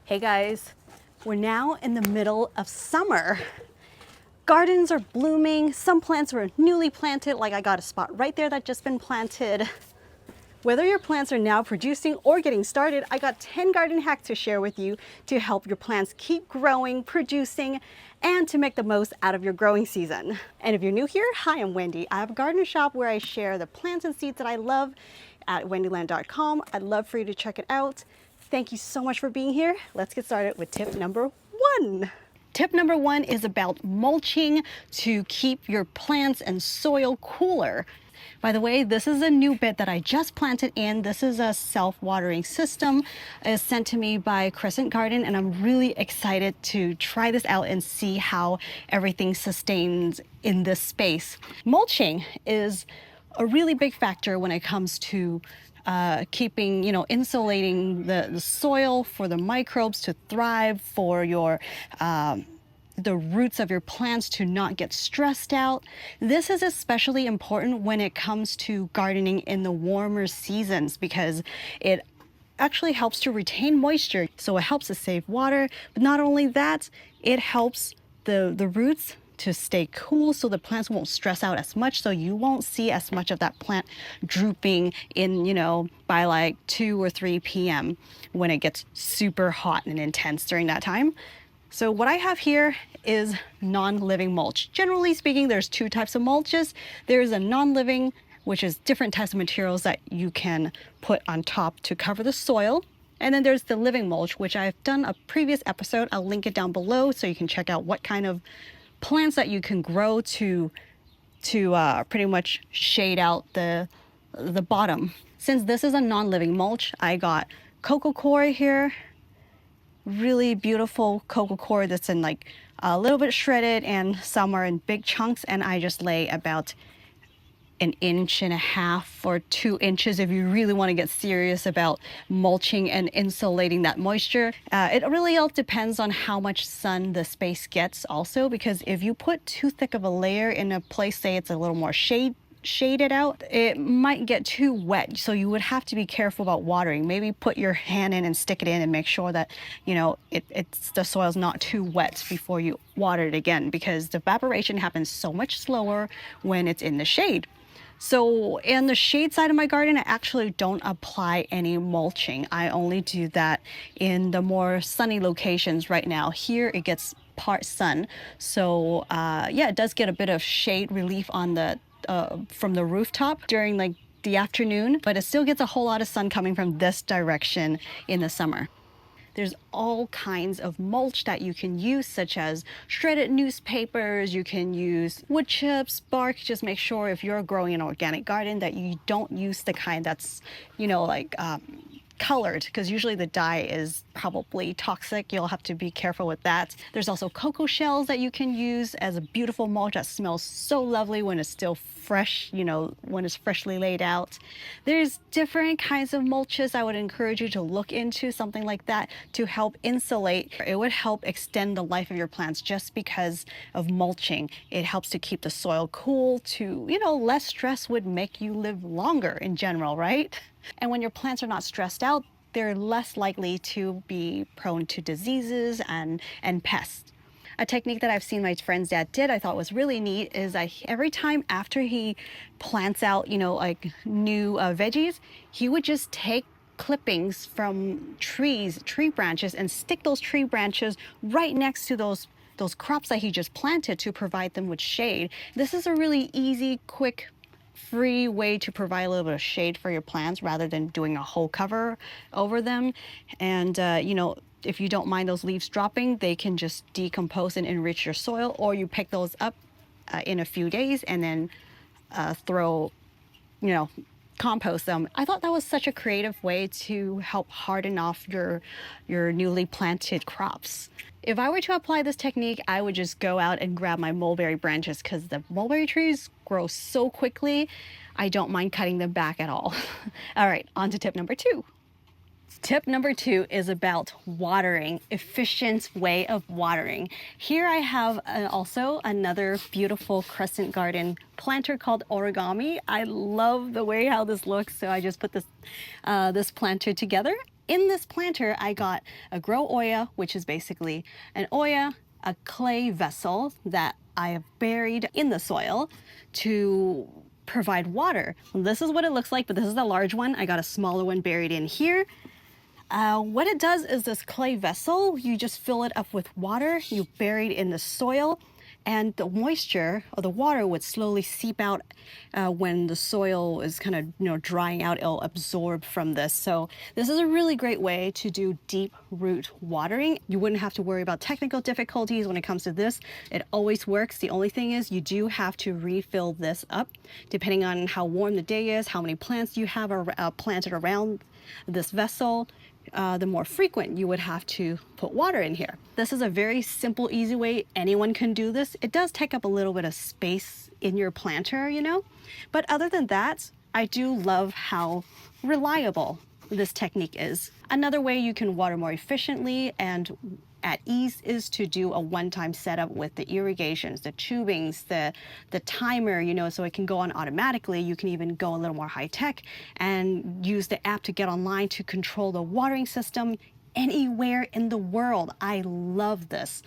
Hey guys, we're now in the middle of summer. Gardens are blooming, some plants were newly planted, like I got a spot right there that just been planted. Whether your plants are now producing or getting started, I got 10 garden hacks to share with you to help your plants keep growing, producing, and to make the most out of your growing season. And if you're new here, hi, I'm Wendy. I have a garden shop where I share the plants and seeds that I love at wendyland.com. I'd love for you to check it out. Thank you so much for being here. Let's get started with tip number 1. Tip number 1 is about mulching to keep your plants and soil cooler. By the way, this is a new bed that I just planted in. This is a self-watering system. It's sent to me by Crescent Garden, and I'm really excited to try this out and see how everything sustains in this space. Mulching is a really big factor when it comes to keeping, insulating the soil for the microbes to thrive, for your the roots of your plants to not get stressed out. This is especially important when it comes to gardening in the warmer seasons because it actually helps to retain moisture. So it helps to save water, but not only that, it helps the roots to stay cool so the plants won't stress out as much, so you won't see as much of that plant drooping in, by like 2 or 3 p.m. when it gets super hot and intense during that time. So what I have here is non-living mulch. Generally speaking, there's 2 types of mulches. There's a non-living, which is different types of materials that you can put on top to cover the soil. And then there's the living mulch, which I've done a previous episode. I'll link it down below so you can check out what kind of plants that you can grow to pretty much shade out the bottom. Since this is a non-living mulch, I got coco coir here. Really beautiful coco coir that's in like a little bit shredded, and some are in big chunks, and I just lay about 1.5 inches or 2 inches if you really want to get serious about mulching and insulating that moisture. It really all depends on how much sun the space gets also, because if you put too thick of a layer in a place, say it's a little more shaded out, it might get too wet, so you would have to be careful about watering. Maybe put your hand in and stick it in and make sure that the soil's not too wet before you water it again, because the evaporation happens so much slower when it's in the shade. So in the shade side of my garden, I actually don't apply any mulching. I only do that in the more sunny locations. Right now here it gets part sun, so it does get a bit of shade relief on the from the rooftop during like the afternoon, but it still gets a whole lot of sun coming from this direction in the summer. There's all kinds of mulch that you can use, such as shredded newspapers. You can use wood chips, bark. Just make sure if you're growing an organic garden that you don't use the kind that's, colored, because usually the dye is probably toxic. You'll have to be careful with that. There's also cocoa shells that you can use as a beautiful mulch that smells so lovely when it's still fresh, when it's freshly laid out. There's different kinds of mulches. I would encourage you to look into something like that to help insulate. It would help extend the life of your plants just because of mulching. It helps to keep the soil cool. Less stress would make you live longer in general, right? And when your plants are not stressed out, they're less likely to be prone to diseases and pests. A technique that I've seen my friend's dad did, I thought was really neat, is every time after he plants out, like new veggies, he would just take clippings from tree branches and stick those tree branches right next to those crops that he just planted to provide them with shade. This is a really easy, quick, free way to provide a little bit of shade for your plants rather than doing a whole cover over them. And if you don't mind those leaves dropping, they can just decompose and enrich your soil, or you pick those up in a few days and then compost them. I thought that was such a creative way to help harden off your newly planted crops. If I were to apply this technique, I would just go out and grab my mulberry branches, because the mulberry trees grow so quickly. I don't mind cutting them back at all. All right, on to tip number 2. Tip number 2 is about watering, efficient way of watering. Here I have also another beautiful Crescent Garden planter called Origami. I love the way how this looks, so I just put this planter together. In this planter, I got a grow oya, which is basically an oya, a clay vessel that I have buried in the soil to provide water. This is what it looks like, but this is the large one. I got a smaller one buried in here. What it does is this clay vessel, you just fill it up with water, you bury it in the soil, and the moisture or the water would slowly seep out when the soil is kind of drying out. It'll absorb from this. So this is a really great way to do deep root watering. You wouldn't have to worry about technical difficulties when it comes to this. It always works. The only thing is you do have to refill this up depending on how warm the day is, how many plants you have planted around this vessel. The more frequent you would have to put water in here. This is a very simple, easy way. Anyone can do this. It does take up a little bit of space in your planter, but other than that, I do love how reliable this technique is. Another way you can water more efficiently and at ease is to do a one-time setup with the irrigations, the tubings, the timer, so it can go on automatically. You can even go a little more high-tech and use the app to get online to control the watering system anywhere in the world. I love this.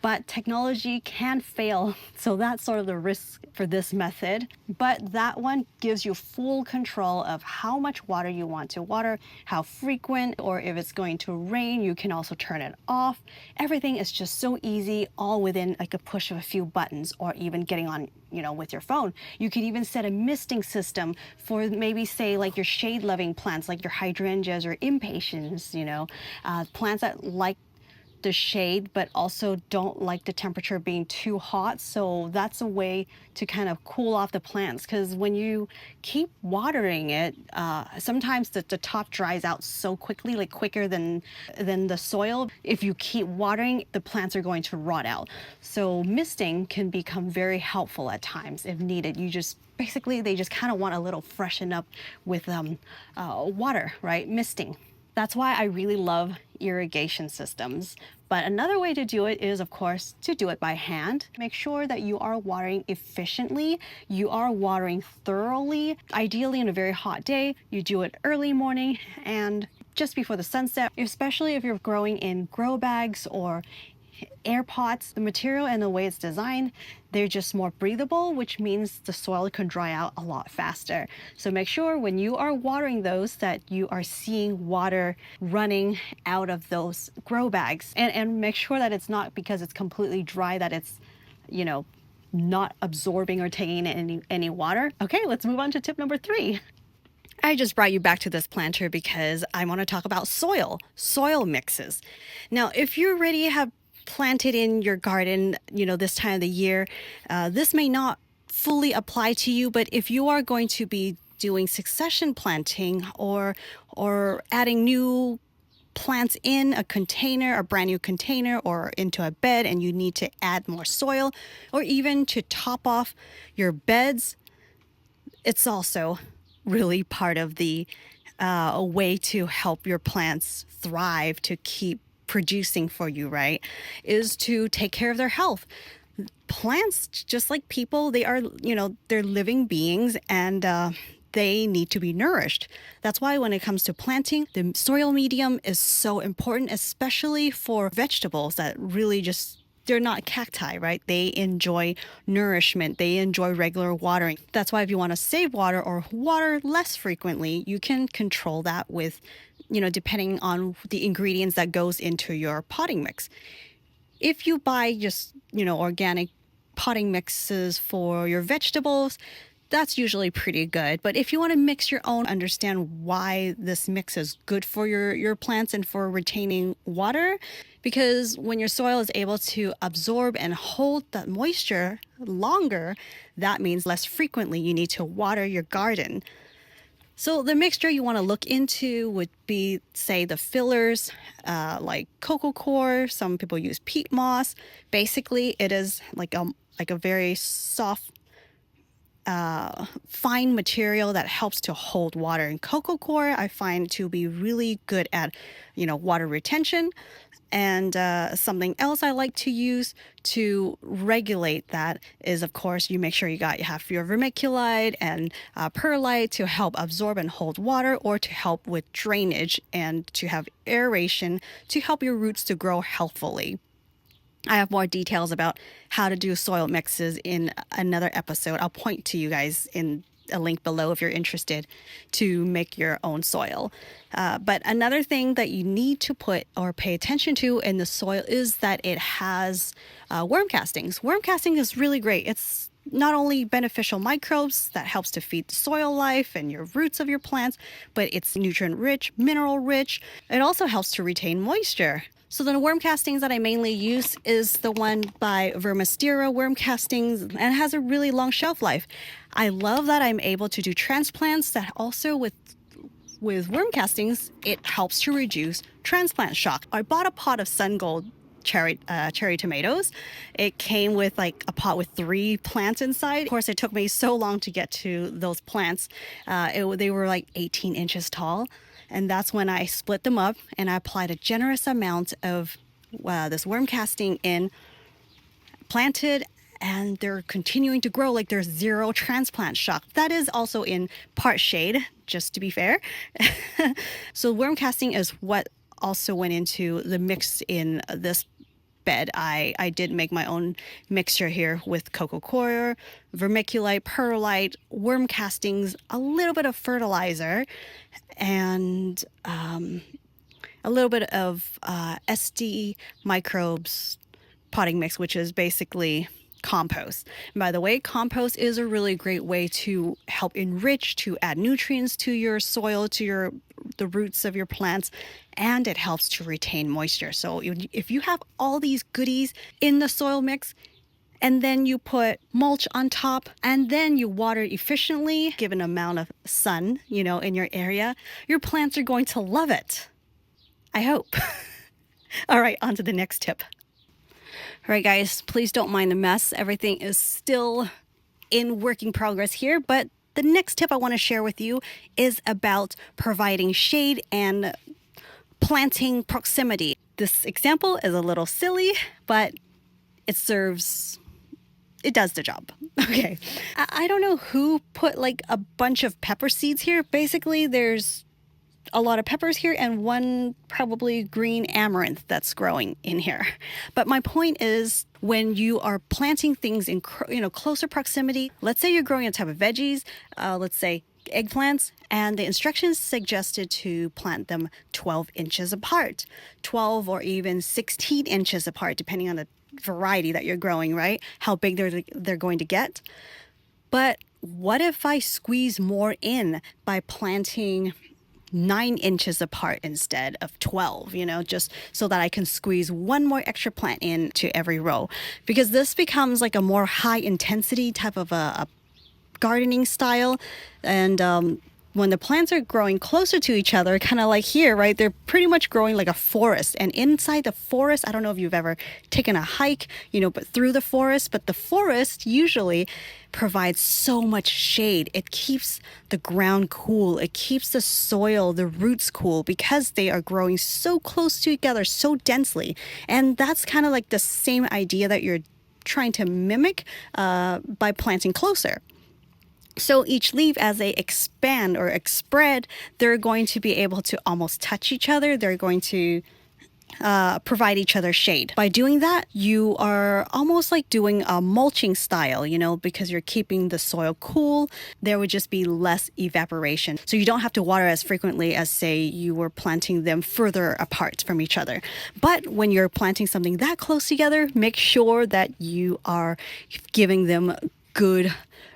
But technology can fail, so that's sort of the risk for this method. But that one gives you full control of how much water you want to water, how frequent, or if it's going to rain, you can also turn it off. Everything is just so easy, all within like a push of a few buttons, or even getting on, with your phone. You could even set a misting system for maybe say like your shade-loving plants, like your hydrangeas or impatiens, plants that like the shade but also don't like the temperature being too hot. So that's a way to kind of cool off the plants, because when you keep watering it, sometimes the top dries out so quickly, like quicker than the soil. If you keep watering, the plants are going to rot out. So misting can become very helpful at times if needed. They just kind of want a little freshen up with water, right? Misting. That's why I really love irrigation systems. But another way to do it is, of course, to do it by hand. Make sure that you are watering efficiently, you are watering thoroughly. Ideally, on a very hot day, you do it early morning and just before the sunset, especially if you're growing in grow bags or air pots. The material and the way it's designed, they're just more breathable, which means the soil can dry out a lot faster. So make sure when you are watering those that you are seeing water running out of those grow bags, and make sure that it's not because it's completely dry that it's not absorbing or taking any water. Okay, let's move on to tip number 3. I just brought you back to this planter because I want to talk about soil mixes. Now, if you already have planted in your garden, this time of the year, this may not fully apply to you, but if you are going to be doing succession planting or adding new plants in a container, a brand new container, or into a bed, and you need to add more soil, or even to top off your beds, it's also really part of the a way to help your plants thrive, to keep producing for you, right? Is to take care of their health. Plants, just like people, they are, they're living beings, and they need to be nourished. That's why when it comes to planting, the soil medium is so important, especially for vegetables that really they're not cacti, right? They enjoy nourishment. They enjoy regular watering. That's why if you want to save water or water less frequently, you can control that with, depending on the ingredients that goes into your potting mix. If you buy just, organic potting mixes for your vegetables, that's usually pretty good. But if you want to mix your own, understand why this mix is good for your plants and for retaining water. Because when your soil is able to absorb and hold that moisture longer, that means less frequently you need to water your garden. So the mixture you want to look into would be, say, the fillers, like coco coir. Some people use peat moss. Basically, it is like a very soft fine material that helps to hold water. And coco coir I find to be really good at, water retention. And something else I like to use to regulate that is, of course, you make sure you have your vermiculite and perlite to help absorb and hold water, or to help with drainage and to have aeration to help your roots to grow healthfully. I have more details about how to do soil mixes in another episode. I'll point to you guys in a link below if you're interested to make your own soil. But another thing that you need to put or pay attention to in the soil is that it has worm castings. Worm casting is really great. It's not only beneficial microbes that helps to feed the soil life and your roots of your plants, but it's nutrient rich, mineral rich. It also helps to retain moisture. So the worm castings that I mainly use is the one by Vermistera Worm Castings, and it has a really long shelf life. I love that I'm able to do transplants that also with worm castings, it helps to reduce transplant shock. I bought a pot of sun gold cherry tomatoes. It came with like a pot with 3 plants inside. Of course, it took me so long to get to those plants. They were like 18 inches tall. And that's when I split them up and I applied a generous amount of this worm casting in, planted, and they're continuing to grow like there's 0 transplant shock. That is also in part shade, just to be fair. So worm casting is what also went into the mix in this bed. I did make my own mixture here with coco coir, vermiculite, perlite, worm castings, a little bit of fertilizer, and a little bit of SD microbes potting mix, which is basically compost. And by the way, compost is a really great way to help enrich, to add nutrients to your soil, to the roots of your plants, and it helps to retain moisture. So if you have all these goodies in the soil mix, and then you put mulch on top, and then you water efficiently, given amount of sun, in your area, your plants are going to love it. I hope. All right, on to the next tip. All right, guys, please don't mind the mess. Everything is still in working progress here, but the next tip I want to share with you is about providing shade and planting proximity. This example is a little silly, but it does the job. Okay. I don't know who put like a bunch of pepper seeds here. Basically, there's a lot of peppers here and one probably green amaranth that's growing in here. But my point is, when you are planting things in closer proximity, let's say you're growing a type of veggies, let's say eggplants, and the instructions suggested to plant them 12 inches apart, 12 or even 16 inches apart, depending on the variety that you're growing, right? How big they're going to get. But what if I squeeze more in by planting 9 inches apart instead of 12, just so that I can squeeze one more extra plant into every row? Because this becomes like a more high intensity type of a gardening style. And when the plants are growing closer to each other, kind of like here, right? They're pretty much growing like a forest. And inside the forest, I don't know if you've ever taken a hike, but through the forest, but the forest usually provides so much shade. It keeps the ground cool. It keeps the soil, the roots cool, because they are growing so close together, so densely. And that's kind of like the same idea that you're trying to mimic by planting closer. So each leaf, as they expand or spread, they're going to be able to almost touch each other. They're going to provide each other shade. By doing that, you are almost like doing a mulching style, because you're keeping the soil cool. There would just be less evaporation. So you don't have to water as frequently as, say, you were planting them further apart from each other. But when you're planting something that close together, make sure that you are giving them good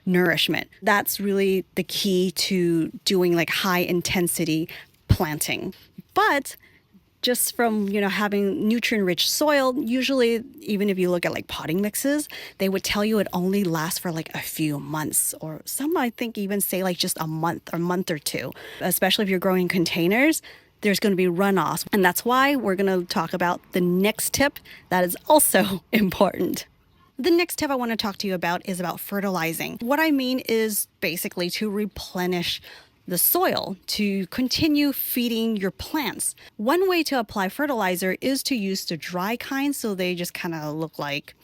nourishment. That's really the key to doing like high intensity planting. But just from, having nutrient rich soil, usually, even if you look at like potting mixes, they would tell you it only lasts for like a few months, or some I think even say like just a month or 2, especially if you're growing in containers. There's going to be runoffs. And that's why we're going to talk about the next tip that is also important. The next tip I want to talk to you about is about fertilizing. What I mean is basically to replenish the soil, to continue feeding your plants. One way to apply fertilizer is to use the dry kind, so they just kind of look like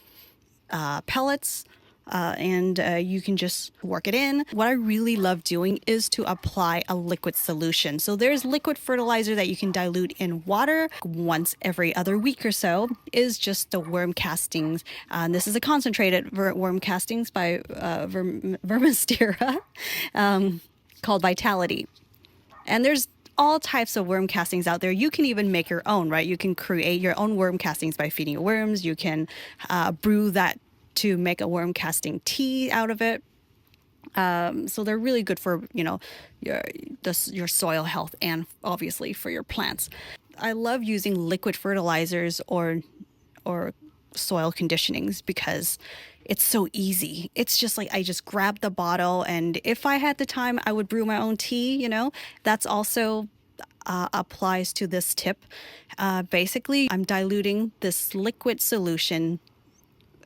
pellets. And you can just work it in. What I really love doing is to apply a liquid solution. So there's liquid fertilizer that you can dilute in water once every other week or so, is just the worm castings. This is a concentrated worm castings by Vermistera called Vitality. And there's all types of worm castings out there. You can even make your own, right? You can create your own worm castings by feeding worms. You can brew that to make a worm casting tea out of it. So they're really good for, your soil health and obviously for your plants. I love using liquid fertilizers or soil conditionings because it's so easy. It's just like I just grab the bottle, and if I had the time, I would brew my own tea. That's also applies to this tip. Basically, I'm diluting this liquid solution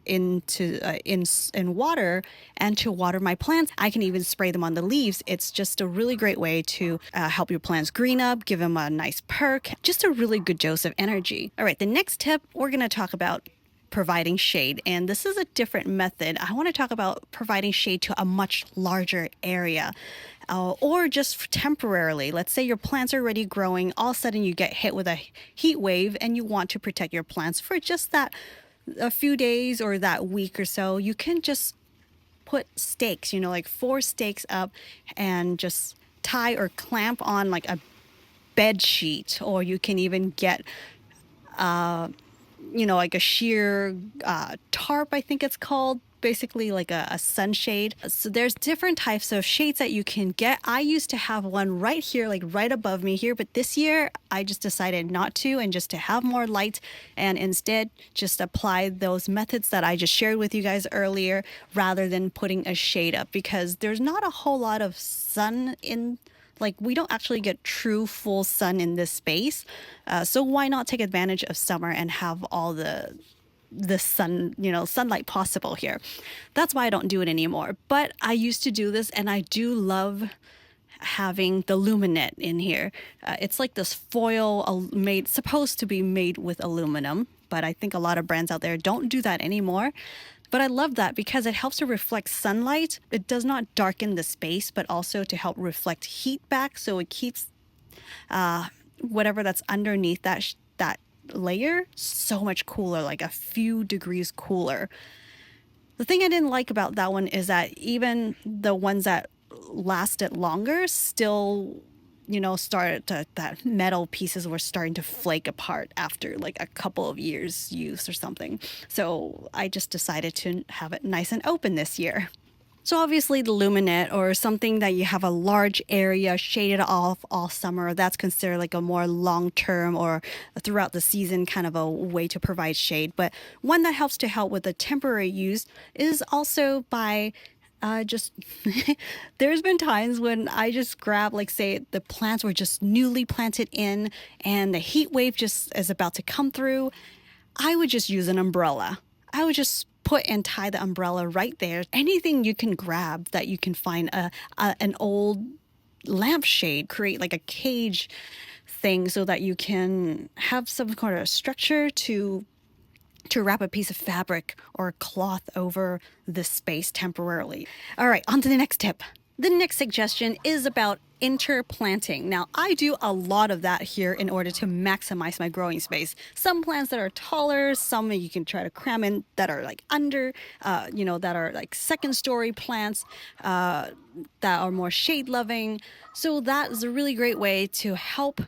into in water and to water my plants. I can even spray them on the leaves. It's just a really great way to help your plants green up, give them a nice perk, just a really good dose of energy. All right, the next tip we're going to talk about providing shade, and this is a different method. I want to talk about providing shade to a much larger area. Or just temporarily. Let's say your plants are already growing, all of a sudden you get hit with a heat wave and you want to protect your plants for just that a few days or that week or so. You can just put stakes, like 4 stakes up, and just tie or clamp on like a bed sheet, or you can even get like a sheer tarp, I think it's called, basically like a sunshade. So there's different types of shades that you can get. I used to have one right here, like right above me here, but this year I just decided not to, and just to have more light, and instead just apply those methods that I just shared with you guys earlier, rather than putting a shade up, because there's not a whole lot of sun in, like, we don't actually get true full sun in this space. So why not take advantage of summer and have all the sunlight possible here. That's why I don't do it anymore. But I used to do this, and I do love having the luminette in here. It's like this foil supposed to be made with aluminum, but I think a lot of brands out there don't do that anymore. But I love that because it helps to reflect sunlight. It does not darken the space, but also to help reflect heat back, so it keeps whatever that's underneath that layer so much cooler, like a few degrees cooler. The thing I didn't like about that one is that even the ones that lasted longer still, that metal pieces were starting to flake apart after like a couple of years use or something. So I just decided to have it nice and open this year. So obviously the luminette, or something that you have a large area shaded off all summer, that's considered like a more long-term or throughout the season kind of a way to provide shade. But one that helps to help with the temporary use is also by just there's been times when I just grab, like, say the plants were just newly planted in and the heat wave just is about to come through. I would just use an umbrella. I would just put and tie the umbrella right there. Anything you can grab that you can find, an old lampshade, create like a cage thing so that you can have some kind of structure to wrap a piece of fabric or cloth over this space temporarily. All right, on to the next tip. The next suggestion is about interplanting. Now, I do a lot of that here in order to maximize my growing space. Some plants that are taller, some you can try to cram in that are like under, that are like second story plants that are more shade loving. So that is a really great way to help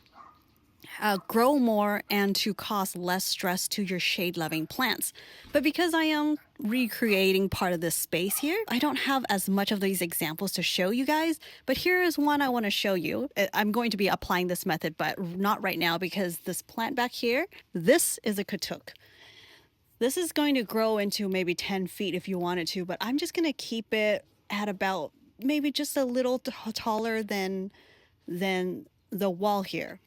grow more and to cause less stress to your shade-loving plants. But because I am recreating part of this space here, I don't have as much of these examples to show you guys, but here is one I want to show you. I'm going to be applying this method, but not right now, because this plant back here, this is a katuk. This is going to grow into maybe 10 feet if you wanted to, but I'm just going to keep it at about maybe just a little taller than the wall here.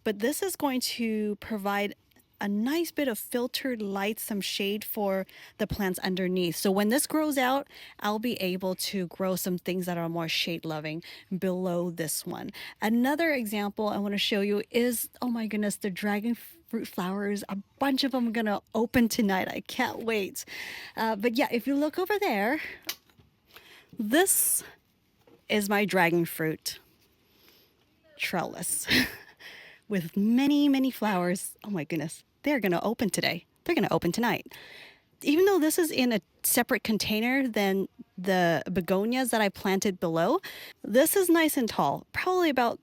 But this is going to provide a nice bit of filtered light, some shade for the plants underneath. So when this grows out, I'll be able to grow some things that are more shade loving below this one. Another example I want to show you is, oh my goodness, the dragon fruit flowers. A bunch of them are gonna open tonight. I can't wait. But yeah, if you look over there, this is my dragon fruit trellis with many, many flowers. Oh my goodness, they're gonna open today. They're gonna open tonight. Even though this is in a separate container than the begonias that I planted below, this is nice and tall, probably about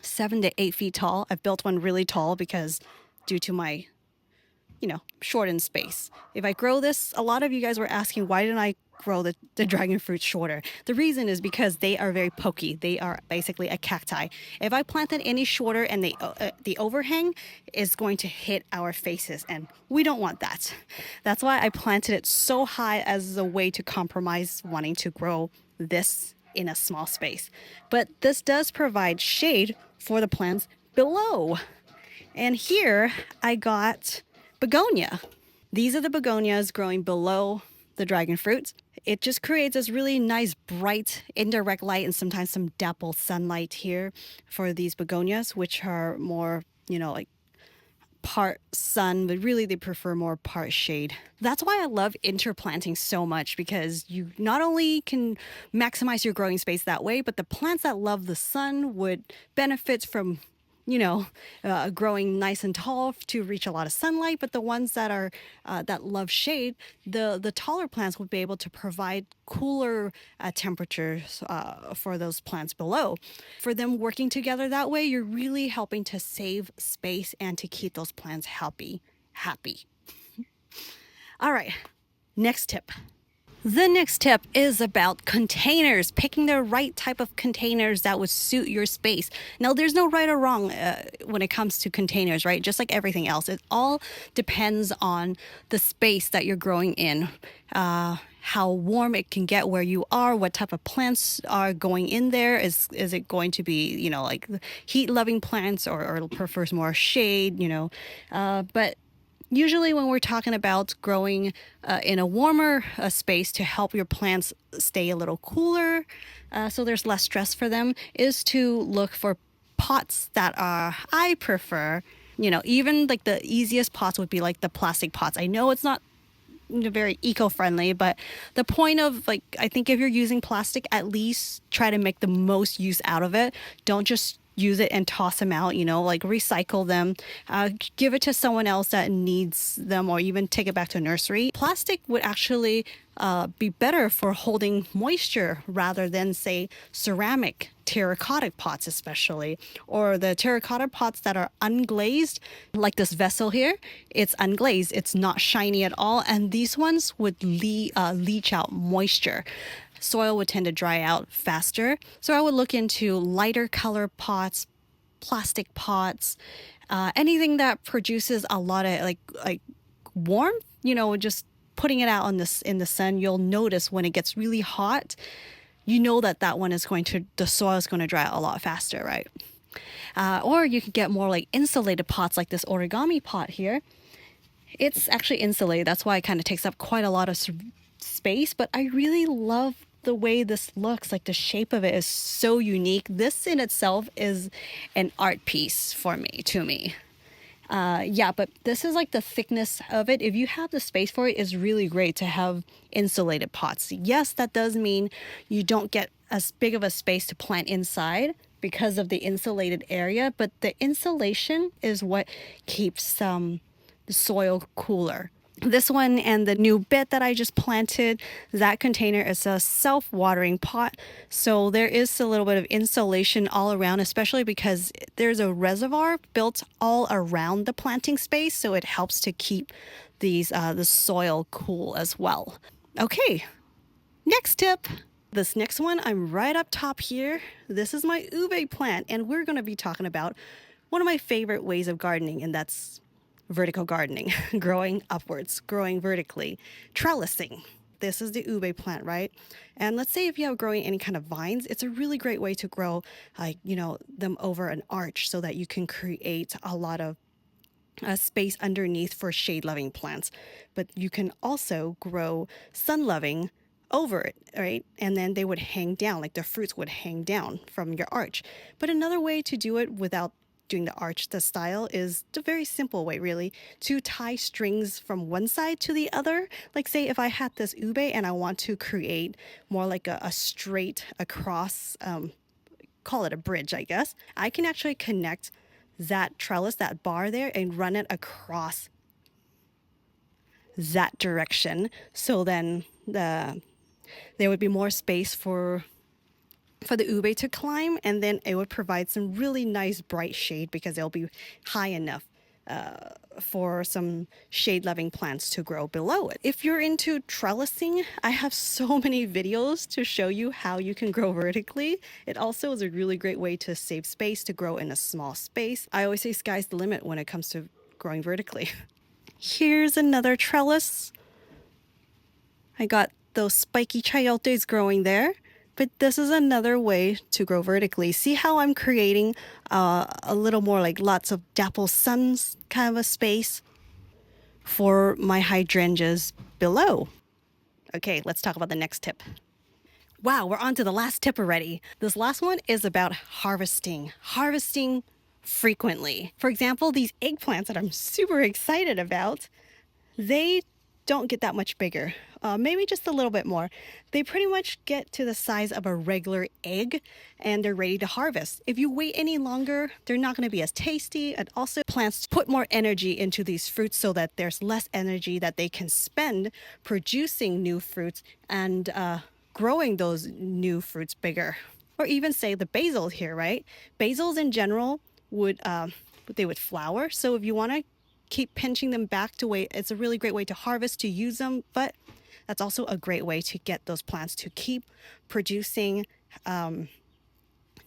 7 to 8 feet tall. I've built one really tall because due to my, shortened space. If I grow this, a lot of you guys were asking, why didn't I grow the dragon fruit shorter? The reason is because they are very pokey. They are basically a cacti. If I planted any shorter and the overhang is going to hit our faces, and we don't want that. That's why I planted it so high as a way to compromise wanting to grow this in a small space. But this does provide shade for the plants below. And here I got begonia. These are the begonias growing below the dragon fruits. It just creates this really nice, bright, indirect light and sometimes some dapple sunlight here for these begonias, which are more, like part sun, but really they prefer more part shade. That's why I love interplanting so much, because you not only can maximize your growing space that way, but the plants that love the sun would benefit from growing nice and tall to reach a lot of sunlight. But the ones that are that love shade, the taller plants would be able to provide cooler temperatures for those plants below. For them working together that way, you're really helping to save space and to keep those plants happy. All right, next tip. The next tip is about containers, picking the right type of containers that would suit your space. Now, there's no right or wrong when it comes to containers, right? Just like everything else, it all depends on the space that you're growing in, how warm it can get where you are, what type of plants are going in there. Is it going to be, like heat-loving plants or prefers more shade, but usually when we're talking about growing in a warmer space to help your plants stay a little cooler, so there's less stress for them, is to look for pots that I prefer. Even like the easiest pots would be like the plastic pots. I know it's not very eco-friendly, but the point of, I think if you're using plastic, at least try to make the most use out of it. Don't just use it and toss them out, recycle them, give it to someone else that needs them, or even take it back to a nursery. Plastic would actually be better for holding moisture rather than, say, ceramic terracotta pots, especially, or the terracotta pots that are unglazed, like this vessel here. It's unglazed, it's not shiny at all, and these ones would leach out moisture. Soil would tend to dry out faster. So I would look into lighter color pots, plastic pots, anything that produces a lot of like warmth, just putting it out in the sun. You'll notice when it gets really hot, that one is the soil is going to dry out a lot faster, right? Or you could get more like insulated pots, like this origami pot here. It's actually insulated. That's why it kind of takes up quite a lot of space, but I really love the way this looks. Like the shape of it is so unique. This in itself is an art piece to me. But this is like the thickness of it. If you have the space for it, it's really great to have insulated pots. Yes, that does mean you don't get as big of a space to plant inside because of the insulated area, but the insulation is what keeps the soil cooler. This one and the new bed that I just planted, that container is a self-watering pot. So there is a little bit of insulation all around, especially because there's a reservoir built all around the planting space. So it helps to keep the soil cool as well. Okay, next tip. This next one, I'm right up top here. This is my ube plant, and we're going to be talking about one of my favorite ways of gardening, and that's vertical gardening, growing upwards, growing vertically, trellising. This is the ube plant, right? And let's say if you have growing any kind of vines, it's a really great way to grow, them over an arch so that you can create a lot of a space underneath for shade-loving plants. But you can also grow sun-loving over it, right? And then they would hang down, like the fruits would hang down from your arch. But another way to do it without doing the arch, the style, is the very simple way, really, to tie strings from one side to the other. Like say if I had this ube and I want to create more like a straight across, call it a bridge, I guess, I can actually connect that trellis, that bar there, and run it across that direction. So then there would be more space for the ube to climb, and then it would provide some really nice bright shade because it'll be high enough for some shade-loving plants to grow below it. If you're into trellising, I have so many videos to show you how you can grow vertically. It also is a really great way to save space, to grow in a small space. I always say sky's the limit when it comes to growing vertically. Here's another trellis. I got those spiky chayotes growing there. But this is another way to grow vertically. See how I'm creating a little more like lots of dapple suns kind of a space for my hydrangeas below. Okay, let's talk about the next tip. Wow, we're on to the last tip already. This last one is about harvesting. Harvesting frequently. For example, these eggplants that I'm super excited about, they don't get that much bigger, maybe just a little bit more. They pretty much get to the size of a regular egg and they're ready to harvest. If you wait any longer, they're not going to be as tasty. And also plants put more energy into these fruits so that there's less energy that they can spend producing new fruits and growing those new fruits bigger. Or even say the basil here, right? Basils in general would flower. So if you want to keep pinching them back to wait, it's a really great way to harvest, to use them, but that's also a great way to get those plants to keep producing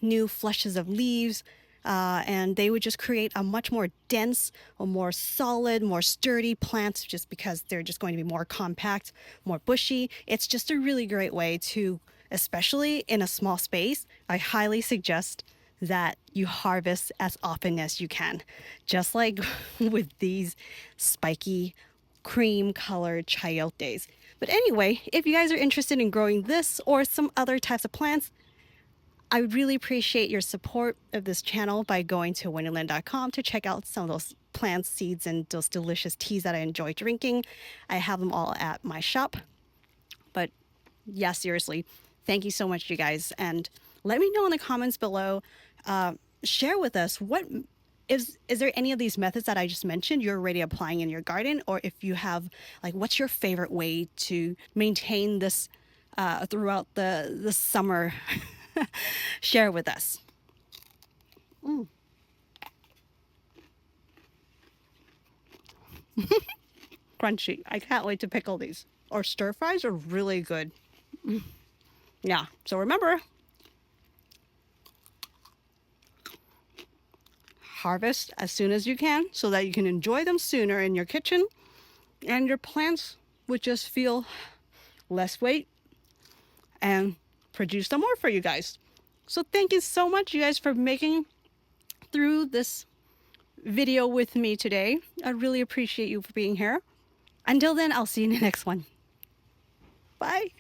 new flushes of leaves, and they would just create a much more dense, a more solid, more sturdy plant just because they're just going to be more compact, more bushy. It's just a really great way to, especially in a small space, I highly suggest that you harvest as often as you can. Just like with these spiky cream colored chayotes. But anyway, if you guys are interested in growing this or some other types of plants, I would really appreciate your support of this channel by going to wendyland.com to check out some of those plants, seeds, and those delicious teas that I enjoy drinking. I have them all at my shop. But yeah, seriously, thank you so much, you guys. And let me know in the comments below. Share with us is there any of these methods that I just mentioned you're already applying in your garden, or if you have, like, what's your favorite way to maintain this throughout the summer? Share with us. Crunchy. I can't wait to pickle these. Or stir fries are really good. Yeah, so remember, harvest as soon as you can so that you can enjoy them sooner in your kitchen, and your plants would just feel less weight and produce them more for you guys. So thank you so much, you guys, for making through this video with me today. I really appreciate you for being here. Until then, I'll see you in the next one. Bye.